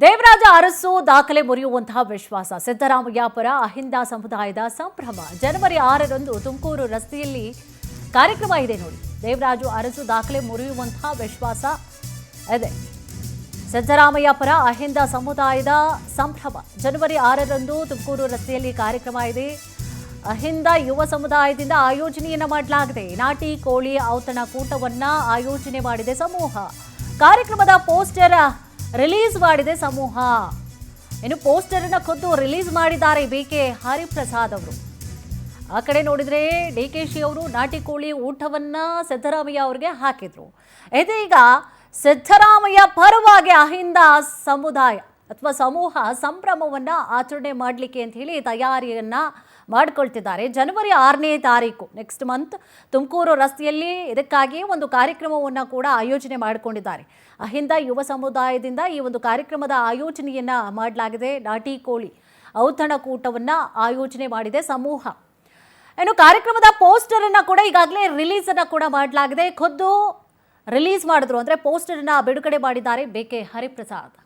ದೇವರಾಜ ಅರಸು ದಾಖಲೆ ಮುರಿಯುವಂತಹ ವಿಶ್ವಾಸ. ಸಿದ್ದರಾಮಯ್ಯ ಪರ ಅಹಿಂದ ಸಮುದಾಯದ ಸಂಭ್ರಮ. ಜನವರಿ 6ರಂದು ತುಮಕೂರು ರಸ್ತೆಯಲ್ಲಿ ಕಾರ್ಯಕ್ರಮ ಇದೆ ನೋಡಿ. ದೇವರಾಜು ಅರಸು ದಾಖಲೆ ಮುರಿಯುವಂತಹ ವಿಶ್ವಾಸ ಇದೆ. ಸಿದ್ದರಾಮಯ್ಯ ಪರ ಅಹಿಂದ ಸಮುದಾಯದ ಸಂಭ್ರಮ. ಜನವರಿ 6ರಂದು ತುಮಕೂರು ರಸ್ತೆಯಲ್ಲಿ ಕಾರ್ಯಕ್ರಮ ಇದೆ. ಅಹಿಂದ ಯುವ ಸಮುದಾಯದಿಂದ ಆಯೋಜನೆಯನ್ನ ಮಾಡಲಾಗಿದೆ. ನಾಟಿ ಕೋಳಿ ಔತಣ ಕೂಟವನ್ನ ಆಯೋಜನೆ ಮಾಡಿದೆ ಸಮೂಹ. ಕಾರ್ಯಕ್ರಮದ ಪೋಸ್ಟರ್ ರಿಲೀಸ್ ಮಾಡಿದೆ ಸಮೂಹ. ಇನ್ನು ಪೋಸ್ಟರ್ ಅನ್ನ ಖುದ್ದು ರಿಲೀಸ್ ಮಾಡಿದ್ದಾರೆ ಬಿಕೆ ಹರಿಪ್ರಸಾದ್ ಅವರು. ಆ ಕಡೆ ನೋಡಿದ್ರೆ ಡಿಕೆಶಿ ಅವರು ನಾಟಿ ಕೋಳಿ ಊಟವನ್ನ ಸಿದ್ದರಾಮಯ್ಯ ಅವರಿಗೆ ಹಾಕಿದ್ರು. ಇದೀಗ ಸಿದ್ದರಾಮಯ್ಯ ಪರವಾಗಿ ಅಹಿಂದ ಸಮುದಾಯ ಅಥವಾ ಸಮೂಹ ಸಂಭ್ರಮವನ್ನ ಆಚರಣೆ ಮಾಡಲಿಕ್ಕೆ ಅಂತ ಹೇಳಿ ತಯಾರಿಯನ್ನ ಮಾಡಿಕೊಳ್ತಿದ್ದಾರೆ. ಜನವರಿ 6ನೇ ತಾರೀಕು ನೆಕ್ಸ್ಟ್ ಮಂತ್ ತುಮಕೂರು ರಸ್ತೆಯಲ್ಲಿ ಇದಕ್ಕಾಗಿ ಒಂದು ಕಾರ್ಯಕ್ರಮವನ್ನು ಕೂಡ ಆಯೋಜನೆ ಮಾಡಿಕೊಂಡಿದ್ದಾರೆ. ಅಹಿಂದ ಯುವ ಸಮುದಾಯದಿಂದ ಈ ಒಂದು ಕಾರ್ಯಕ್ರಮದ ಆಯೋಜನೆಯನ್ನ ಮಾಡಲಾಗಿದೆ. ನಾಟಿ ಕೋಳಿ ಔತಣ ಕೂಟವನ್ನ ಆಯೋಜನೆ ಮಾಡಿದೆ ಸಮೂಹ. ಇನ್ನು ಕಾರ್ಯಕ್ರಮದ ಪೋಸ್ಟರ್ ಅನ್ನ ಕೂಡ ಈಗಾಗಲೇ ರಿಲೀಸ್ ಅನ್ನ ಕೂಡ ಮಾಡಲಾಗಿದೆ. ಖುದ್ದು ರಿಲೀಸ್ ಮಾಡಿದ್ರು, ಅಂದ್ರೆ ಪೋಸ್ಟರ್ ಅನ್ನ ಬಿಡುಗಡೆ ಮಾಡಿದ್ದಾರೆ ಬಿಕೆ ಹರಿಪ್ರಸಾದ್.